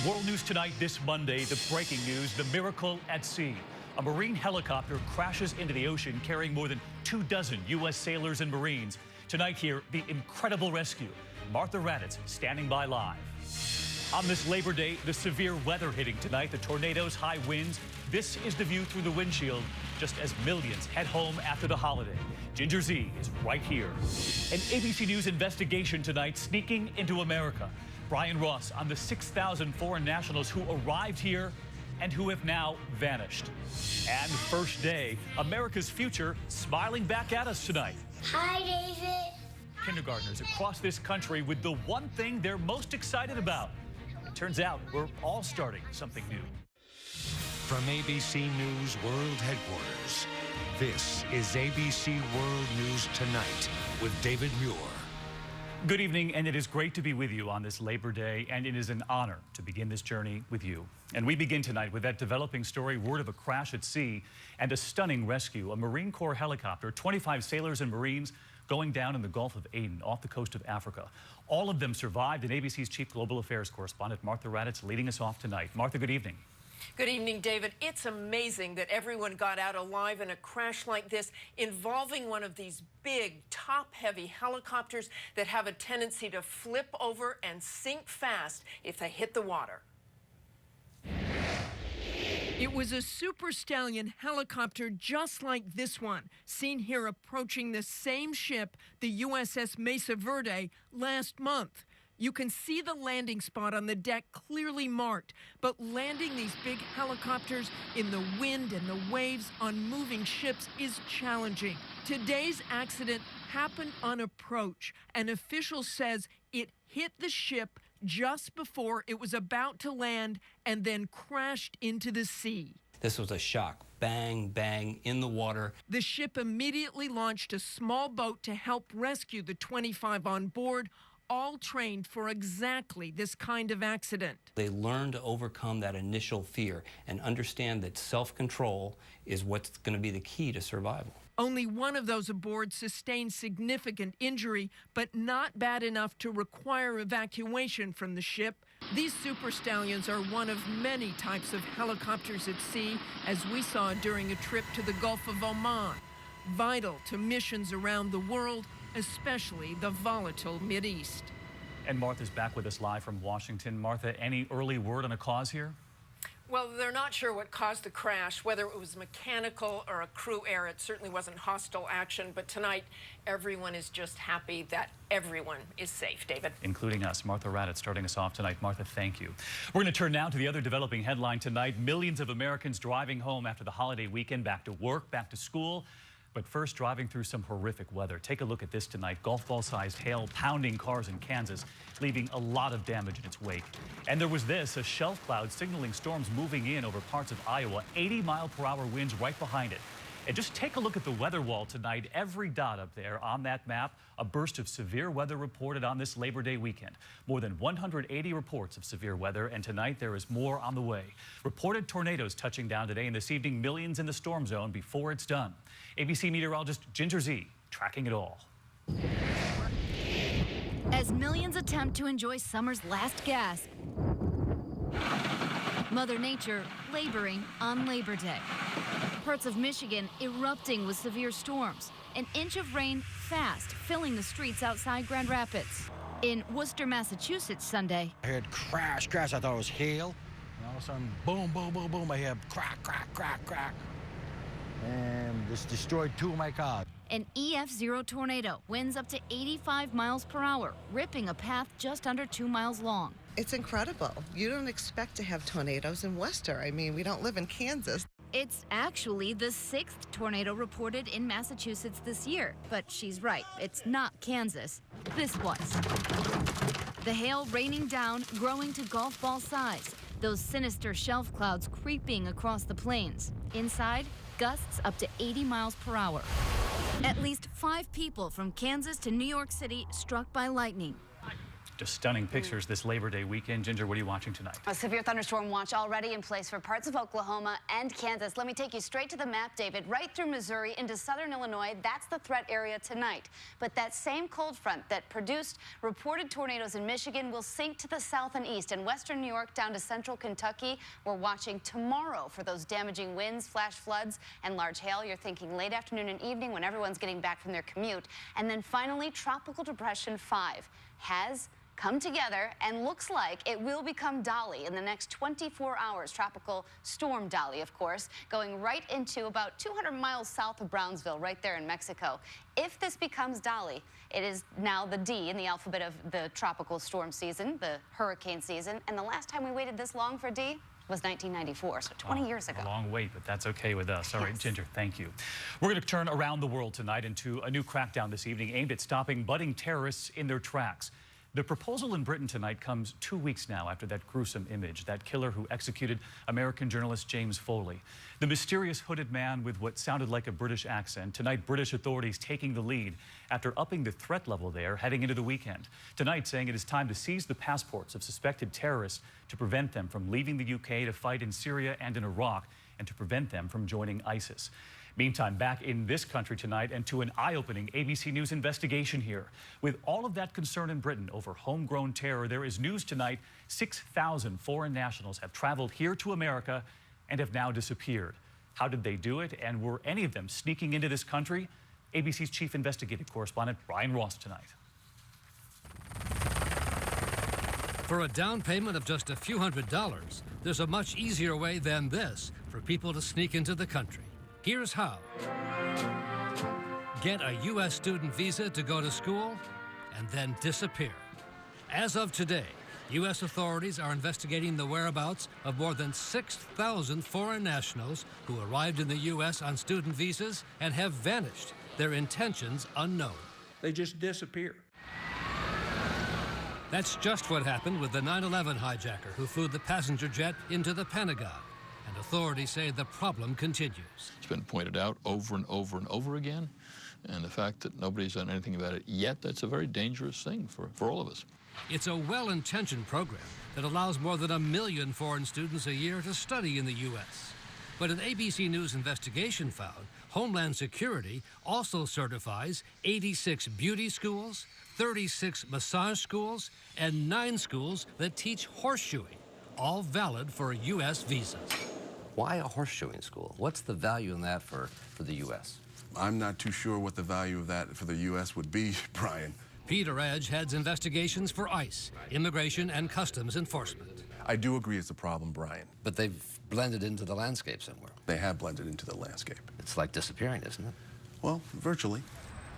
World News Tonight this Monday, the breaking news, the miracle at sea. A Marine helicopter crashes into the ocean carrying more than 24 U.S. sailors and Marines. Tonight here, the incredible rescue. Martha Raddatz standing by live. On this Labor Day, the severe weather hitting tonight, the tornadoes, high winds. This is the view through the windshield, just as millions head home after the holiday. Ginger Z is right here. An ABC News investigation tonight sneaking into America. Brian Ross on the 6,000 foreign nationals who arrived here and who have now vanished. And first day, America's future smiling back at us tonight. Hi, David. Kindergartners across this country with the one thing they're most excited about. It turns out we're all starting something new. From ABC News World Headquarters, this is ABC World News Tonight with David Muir. Good evening, and it is great to be with you on this Labor Day, and it is an honor to begin this journey with you. And we begin tonight with that developing story, word of a crash at sea and a stunning rescue. A Marine Corps helicopter, 25 sailors and Marines going down in the Gulf of Aden off the coast of Africa. All of them survived, and ABC's Chief Global Affairs correspondent Martha Raddatz leading us off tonight. Martha, good evening. Good evening, David. It's amazing that everyone got out alive in a crash like this involving one of these big, top-heavy helicopters that have a tendency to flip over and sink fast if they hit the water. It was a Super Stallion helicopter just like this one, seen here approaching the same ship, the USS Mesa Verde, last month. You can see the landing spot on the deck clearly marked, but landing these big helicopters in the wind and the waves on moving ships is challenging. Today's accident happened on approach. An official says it hit the ship just before it was about to land and then crashed into the sea. This was a shock. Bang, bang, in the water. The ship immediately launched a small boat to help rescue the 25 on board, all trained for exactly this kind of accident. They learn to overcome that initial fear and understand that self-control is what's going to be the key to survival. Only one of those aboard sustained significant injury, but not bad enough to require evacuation from the ship. These Super Stallions are one of many types of helicopters at sea, as we saw during a trip to the Gulf of Oman. Vital to missions around the world, especially the volatile Mideast. And Martha's back with us live from Washington. Martha, any early word on a cause here? Well, they're not sure what caused the crash, whether it was mechanical or a crew error. It certainly wasn't hostile action, but tonight everyone is just happy that everyone is safe, David. Including us. Martha Raddatz starting us off tonight. Martha, thank you. We're going to turn now to the other developing headline tonight. Millions of Americans driving home after the holiday weekend, back to work, back to school. But first, driving through some horrific weather. Take a look at this tonight. Golf ball-sized hail pounding cars in Kansas, leaving a lot of damage in its wake. And there was this, a shelf cloud signaling storms moving in over parts of Iowa, 80-mile-per-hour winds right behind it. And just take a look at the weather wall tonight. Every dot up there on that map, a burst of severe weather reported on this Labor Day weekend. More than 180 reports of severe weather, and tonight there is more on the way. Reported tornadoes touching down today, and this evening millions in the storm zone before it's done. ABC meteorologist Ginger Z tracking it all. As millions attempt to enjoy summer's last gasp, Mother Nature laboring on Labor Day. Parts of Michigan erupting with severe storms. An inch of rain fast, filling the streets outside Grand Rapids. In Worcester, Massachusetts Sunday, I heard crash, crash. I thought it was hail. And all of a sudden, boom, boom, boom, boom. I heard crack, crack, crack, crack. And this destroyed two of my cars. an EF0 tornado, winds up to 85 miles per hour, ripping a path just under 2 miles long. It's incredible. You don't expect to have tornadoes in Worcester. I mean, we don't live in Kansas. It's actually the 6th tornado reported in Massachusetts this year. But she's right, it's not Kansas. This was. The hail raining down, growing to golf ball size. Those sinister shelf clouds creeping across the plains. Inside, gusts up to 80 miles per hour. At least 5 people from Kansas to New York City struck by lightning. Just stunning pictures this Labor Day weekend. Ginger, what are you watching tonight? A severe thunderstorm watch already in place for parts of Oklahoma and Kansas. Let me take you straight to the map, David. Right through Missouri into southern Illinois, that's the threat area tonight. But that same cold front that produced reported tornadoes in Michigan will sink to the south and east. In western New York down to central Kentucky, we're watching tomorrow for those damaging winds, flash floods, and large hail. You're thinking late afternoon and evening when everyone's getting back from their commute. And then finally, Tropical Depression 5 has come together and looks like it will become Dolly in the next 24 hours. Tropical storm Dolly, of course, going right into about 200 miles south of Brownsville, right there in Mexico. If this becomes Dolly, it is now the D in the alphabet of the tropical storm season, the hurricane season. And the last time we waited this long for D was 1994, so 20 years ago. A long wait, but that's okay with us. All right, Ginger, thank you. We're going to turn around the world tonight into a new crackdown this evening aimed at stopping budding terrorists in their tracks. The proposal in Britain tonight comes 2 weeks now after that gruesome image, that killer who executed American journalist James Foley. The mysterious hooded man with what sounded like a British accent. Tonight, British authorities taking the lead after upping the threat level there heading into the weekend. Tonight, saying it is time to seize the passports of suspected terrorists to prevent them from leaving the UK to fight in Syria and in Iraq and to prevent them from joining ISIS. Meantime, back in this country tonight and to an eye-opening ABC News investigation here. With all of that concern in Britain over homegrown terror, there is news tonight. 6,000 foreign nationals have traveled here to America and have now disappeared. How did they do it? And were any of them sneaking into this country? ABC's chief investigative correspondent Brian Ross tonight. For a down payment of just a few $100s, there's a much easier way than this for people to sneak into the country. Here's how. Get a U.S. student visa to go to school and then disappear. As of today, U.S. authorities are investigating the whereabouts of more than 6,000 foreign nationals who arrived in the U.S. on student visas and have vanished, their intentions unknown. They just disappear. That's just what happened with the 9/11 hijacker who flew the passenger jet into the Pentagon. And authorities say the problem continues. It's been pointed out over and over and over again, and the fact that nobody's done anything about it yet, that's a very dangerous thing for all of us. It's a well-intentioned program that allows more than 1 million foreign students a year to study in the U.S. But an ABC News investigation found Homeland Security also certifies 86 beauty schools, 36 massage schools, and 9 schools that teach horseshoeing, all valid for U.S. visas. Why a horseshoeing school? What's the value in that for the U.S.? I'm not too sure what the value of that for the U.S. would be, Brian. Peter Edge heads investigations for ICE, Immigration and Customs Enforcement. I do agree it's a problem, Brian. But they've blended into the landscape somewhere. They have blended into the landscape. It's like disappearing, isn't it? Well, virtually.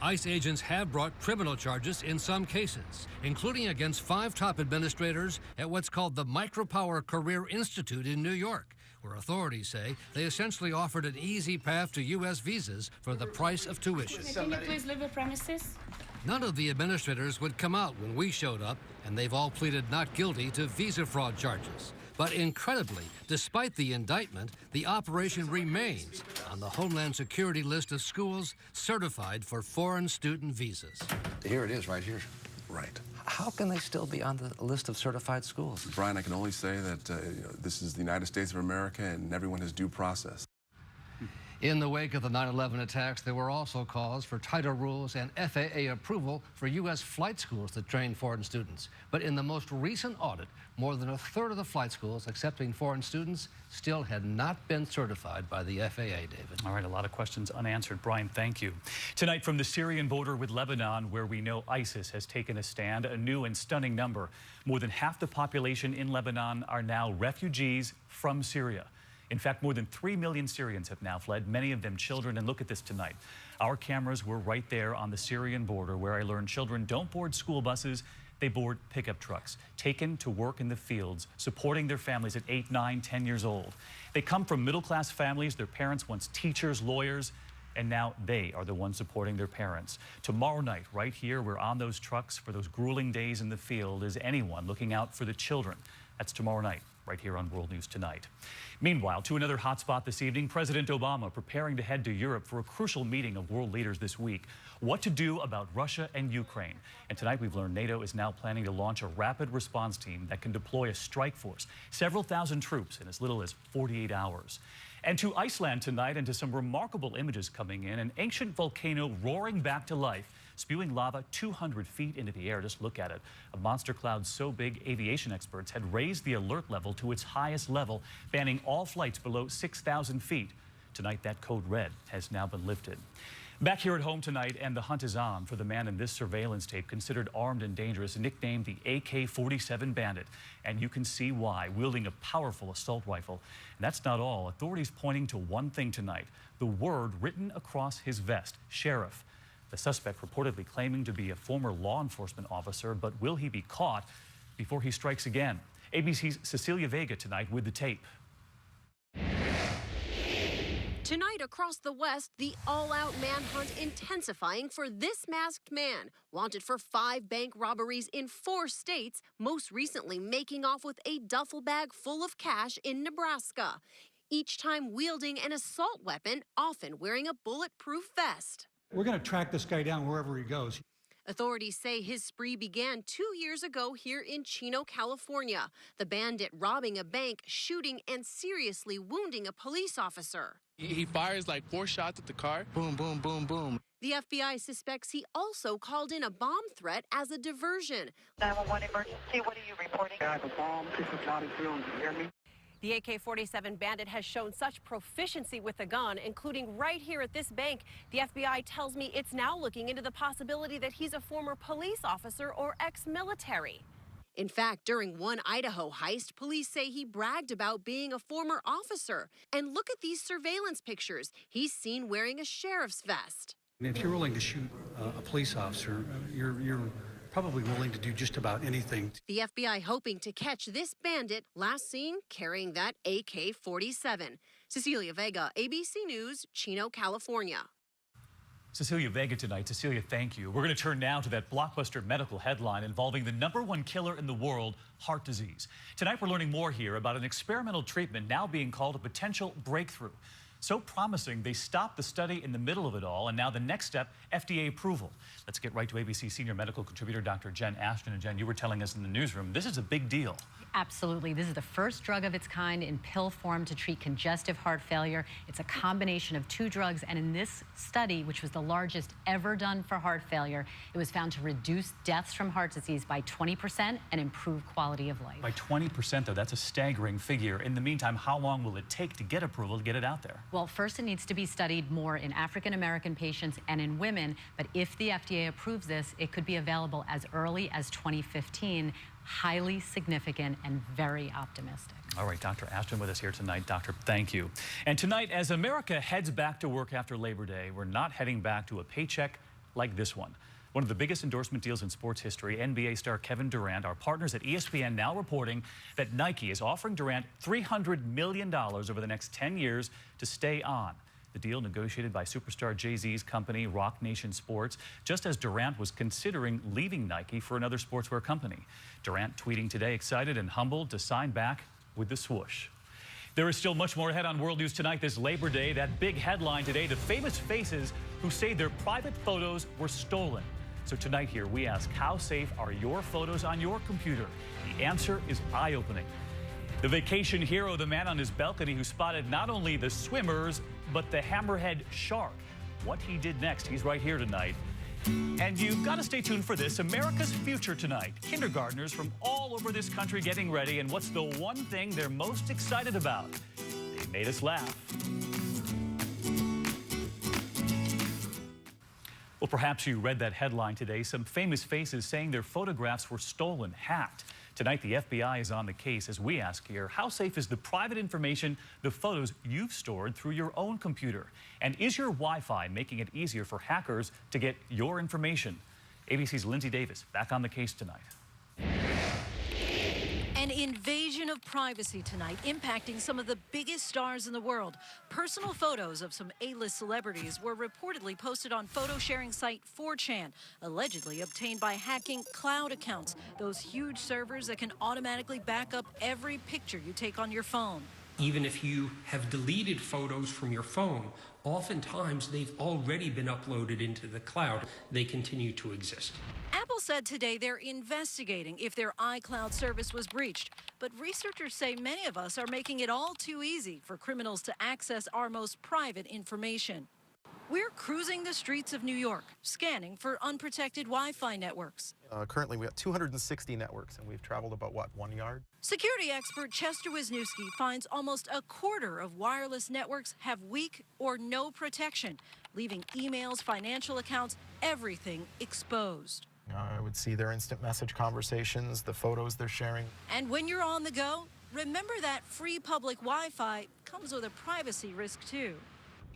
ICE agents have brought criminal charges in some cases, including against 5 top administrators at what's called the Micropower Career Institute in New York, where authorities say they essentially offered an easy path to U.S. visas for the price of tuition. Can you please leave the premises? None of the administrators would come out when we showed up, and they've all pleaded not guilty to visa fraud charges. But incredibly, despite the indictment, the operation remains on the Homeland Security list of schools certified for foreign student visas. Here it is, right here. Right. How can they still be on the list of certified schools? Brian, I can only say that this is the United States of America and everyone has due process. In the wake of the 9/11 attacks, there were also calls for tighter rules and FAA approval for U.S. flight schools that train foreign students. But in the most recent audit, more than 1/3 of the flight schools accepting foreign students still had not been certified by the FAA, David. All right, a lot of questions unanswered. Brian, thank you. Tonight from the Syrian border with Lebanon, where we know ISIS has taken a stand, a new and stunning number. More than half the population in Lebanon are now refugees from Syria. In fact, more than 3 million Syrians have now fled, many of them children. And look at this tonight. Our cameras were right there on the Syrian border, where I learned children don't board school buses, they board pickup trucks, taken to work in the fields, supporting their families at 8, 9, 10 years old. They come from middle-class families, their parents once teachers, lawyers, and now they are the ones supporting their parents. Tomorrow night, right here, we're on those trucks for those grueling days in the field. Is anyone looking out for the children? That's tomorrow night, right right here on World News Tonight. Meanwhile, to another hotspot this evening, President Obama preparing to head to Europe for a crucial meeting of world leaders this week. What to do about Russia and Ukraine. And tonight we've learned NATO is now planning to launch a rapid response team that can deploy a strike force, several thousand troops in as little as 48 hours. And to Iceland tonight, and to some remarkable images coming in, an ancient volcano roaring back to life, spewing lava 200 feet into the air. Just look at it. A monster cloud so big, aviation experts had raised the alert level to its highest level, banning all flights below 6,000 feet. Tonight, that code red has now been lifted. Back here at home tonight, and the hunt is on for the man in this surveillance tape considered armed and dangerous, nicknamed the AK-47 Bandit. And you can see why, wielding a powerful assault rifle. And that's not all. Authorities pointing to one thing tonight, the word written across his vest, Sheriff. The suspect reportedly claiming to be a former law enforcement officer, but will he be caught before he strikes again? ABC's Cecilia Vega tonight with the tape. Tonight across the West, the all-out manhunt intensifying for this masked man, wanted for 5 bank robberies in 4 states, most recently making off with a duffel bag full of cash in Nebraska, each time wielding an assault weapon, often wearing a bulletproof vest. We're going to track this guy down wherever he goes. Authorities say his spree began 2 years ago here in Chino, California. The bandit robbing a bank, shooting and seriously wounding a police officer. He fires like 4 shots at the car. Boom, boom, boom, boom. The FBI suspects he also called in a bomb threat as a diversion. 911 emergency, what are you reporting? I have a bomb, 6 o'clock, you hear me? The AK-47 Bandit has shown such proficiency with the gun, including right here at this bank. The FBI tells me it's now looking into the possibility that he's a former police officer or ex-military. In fact, during one Idaho heist, police say he bragged about being a former officer. And look at these surveillance pictures. He's seen wearing a sheriff's vest. If you're willing to shoot a police officer, you're probably willing to do just about anything. The FBI hoping to catch this bandit, last seen carrying that AK-47. Cecilia Vega, ABC News, Chino, California. Cecilia Vega tonight. Cecilia, thank you. We're going to turn now to that blockbuster medical headline involving the #1 killer in the world, heart disease. Tonight, we're learning more here about an experimental treatment now being called a potential breakthrough. So promising, they stopped the study in the middle of it all, and now the next step, FDA approval. Let's get right to ABC senior medical contributor Dr. Jen Ashton. And Jen, you were telling us in the newsroom, this is a big deal. Absolutely. This is the first drug of its kind in pill form to treat congestive heart failure. It's a combination of 2 drugs, and in this study, which was the largest ever done for heart failure, it was found to reduce deaths from heart disease by 20% and improve quality of life. By 20%, though, that's a staggering figure. In the meantime, how long will it take to get approval to get it out there? Well, first it needs to be studied more in African-American patients and in women, but if the FDA approves this, it could be available as early as 2015. Highly significant and very optimistic. All right, Dr. Ashton with us here tonight. Doctor, thank you. And tonight, as America heads back to work after Labor Day, we're not heading back to a paycheck like this one. One of the biggest endorsement deals in sports history, NBA star Kevin Durant, our partners at ESPN now reporting that Nike is offering Durant $300 million over the next 10 years to stay on. The deal negotiated by superstar Jay-Z's company, Roc Nation Sports, just as Durant was considering leaving Nike for another sportswear company. Durant tweeting today, excited and humbled to sign back with the swoosh. There is still much more ahead on World News Tonight this Labor Day. That big headline today, the famous faces who say their private photos were stolen. So tonight here, we ask, how safe are your photos on your computer? The answer is eye-opening. The vacation hero, the man on his balcony who spotted not only the swimmers, but the hammerhead shark. What he did next, he's right here tonight. And you've got to stay tuned for this, America's Future Tonight. Kindergartners from all over this country getting ready, and what's the one thing they're most excited about? They made us laugh. Well, perhaps you read that headline today. Some famous faces saying their photographs were stolen, hacked. Tonight, the FBI is on the case as we ask here, how safe is the private information, the photos you've stored through your own computer? And is your Wi-Fi making it easier for hackers to get your information? ABC's Lindsay Davis back on the case tonight. An invasion of privacy tonight, impacting some of the biggest stars in the world. Personal photos of some A-list celebrities were reportedly posted on photo-sharing site 4chan, allegedly obtained by hacking cloud accounts, those huge servers that can automatically back up every picture you take on your phone. Even if you have deleted photos from your phone, oftentimes they've already been uploaded into the cloud. They continue to exist. Apple said today they're investigating if their iCloud service was breached. But researchers say many of us are making it all too easy for criminals to access our most private information. We're cruising the streets of New York, scanning for unprotected Wi-Fi networks. Currently, we have 260 networks, and we've traveled about, 1 yard? Security expert Chester Wisniewski finds almost a quarter of wireless networks have weak or no protection, leaving emails, financial accounts, everything exposed. I would see their instant message conversations, the photos they're sharing. And when you're on the go, remember that free public Wi-Fi comes with a privacy risk, too.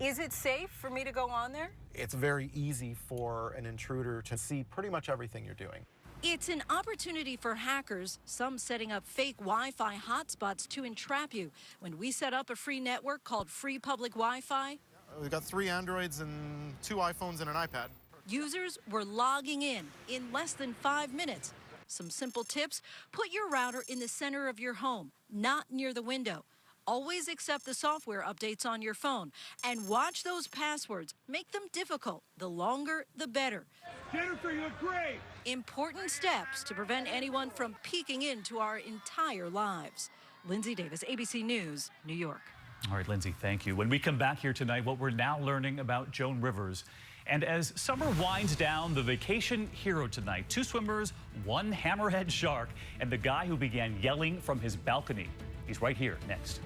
Is it safe for me to go on there? It's very easy for an intruder to see pretty much everything you're doing. It's an opportunity for hackers, some setting up fake Wi-Fi hotspots to entrap you. When we set up a free network called Free Public Wi-Fi, We've got 3 Androids and 2 iPhones and an iPad. Users were logging in less than 5 minutes. Some simple tips: put your router in the center of your home, not near the window. Always accept the software updates on your phone. And watch those passwords. Make them difficult. The longer, the better. Jennifer, you look great! Important steps to prevent anyone from peeking into our entire lives. Lindsay Davis, ABC News, New York. All right, Lindsay, thank you. When we come back here tonight, what we're now learning about Joan Rivers. And as summer winds down, the vacation hero tonight. 2 swimmers, 1 hammerhead shark, and the guy who began yelling from his balcony. He's right here next.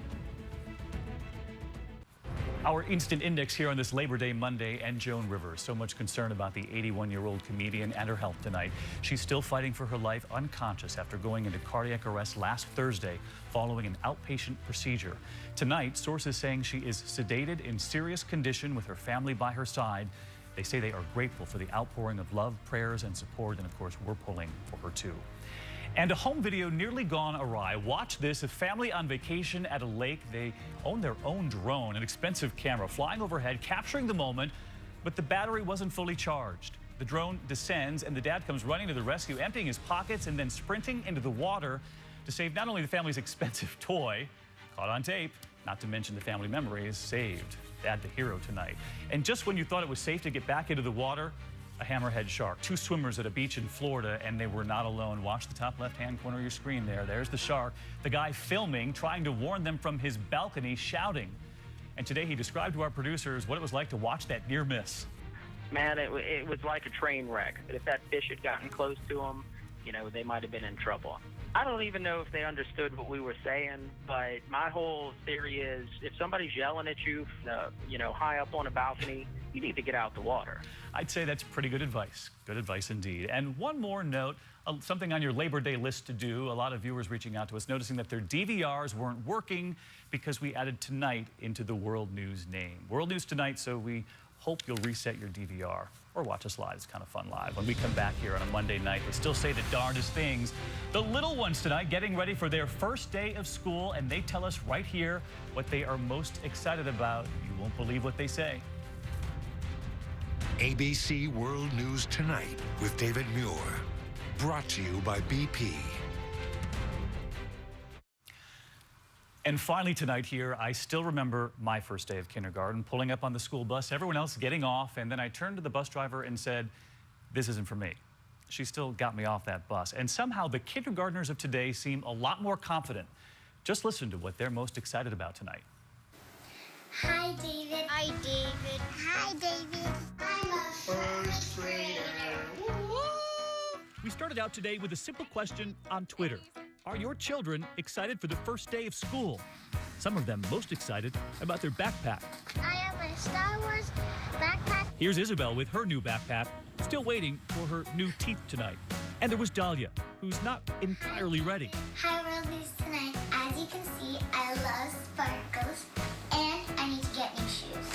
Our instant index here on this Labor Day Monday, and Joan Rivers. So much concern about the 81-year-old comedian and her health tonight. She's still fighting for her life, unconscious after going into cardiac arrest last Thursday following an outpatient procedure. Tonight, sources saying she is sedated in serious condition with her family by her side. They say they are grateful for the outpouring of love, prayers, and support, and of course, we're pulling for her too. And a home video nearly gone awry. Watch this, a family on vacation at a lake. They own their own drone, an expensive camera, flying overhead, capturing the moment, but the battery wasn't fully charged. The drone descends, and the dad comes running to the rescue, emptying his pockets and then sprinting into the water to save not only the family's expensive toy, caught on tape, not to mention the family memories saved. Dad, the hero tonight. And just when you thought it was safe to get back into the water, a hammerhead shark. 2 swimmers at a beach in Florida, and they were not alone. Watch the top left-hand corner of your screen there. There's the shark. The guy filming, trying to warn them from his balcony, shouting. And today he described to our producers what it was like to watch that near miss. Man, it was like a train wreck. If that fish had gotten close to them, you know, they might have been in trouble. I don't even know if they understood what we were saying, but my whole theory is if somebody's yelling at you, high up on a balcony, you need to get out the water. I'd say that's pretty good advice. Good advice indeed. And one more note, something on your Labor Day list to do. A lot of viewers reaching out to us, noticing that their DVRs weren't working because we added tonight into the World News name. World News Tonight, so we hope you'll reset your DVR or watch us live. It's kind of fun live. When we come back here on a Monday night, they still say the darndest things. The little ones tonight getting ready for their first day of school, and they tell us right here what they are most excited about. You won't believe what they say. ABC World News Tonight with David Muir. Brought to you by BP. And finally tonight here, I still remember my first day of kindergarten, pulling up on the school bus, everyone else getting off, and then I turned to the bus driver and said, "This isn't for me." She still got me off that bus. And somehow the kindergartners of today seem a lot more confident. Just listen to what they're most excited about tonight. Hi, David. Hi, David. Hi, David. I'm a first grader. We started out today with a simple question on Twitter. Are your children excited for the first day of school? Some of them most excited about their backpack. I have my Star Wars backpack. Here's Isabel with her new backpack, still waiting for her new teeth tonight. And there was Dahlia, who's not entirely ready. Hi, World News Tonight. As you can see, I love sparkles, and I need to get new shoes.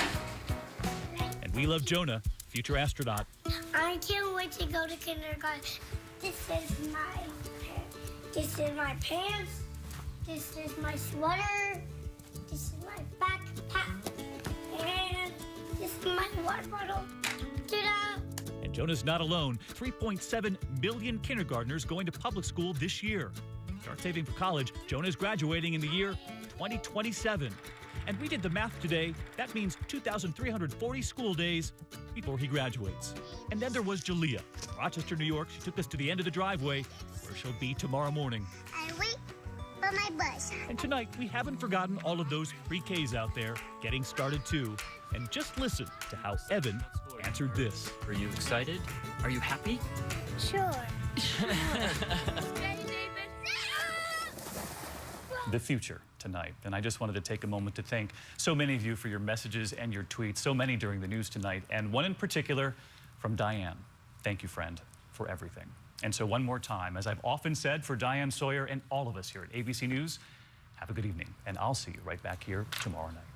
And we love Jonah, future astronaut. I can't wait to go to kindergarten. This is my pants. This is my sweater. This is my backpack. And this is my water bottle. Ta-da! And Jonah's not alone. 3.7 million kindergartners going to public school this year. Start saving for college. Jonah's graduating in the year 2027. And we did the math today. That means 2,340 school days before he graduates. And then there was Jalea from Rochester, New York. She took us to the end of the driveway where she'll be tomorrow morning. I wait for my bus. And tonight, we haven't forgotten all of those pre-Ks out there getting started too. And just listen to how Evan answered this. Are you excited? Are you happy? Sure. The future tonight. And I just wanted to take a moment to thank so many of you for your messages and your tweets, so many during the news tonight, and one in particular from Diane. Thank you, friend, for everything. And so one more time, as I've often said, for Diane Sawyer and all of us here at ABC News, have a good evening, and I'll see you right back here tomorrow night.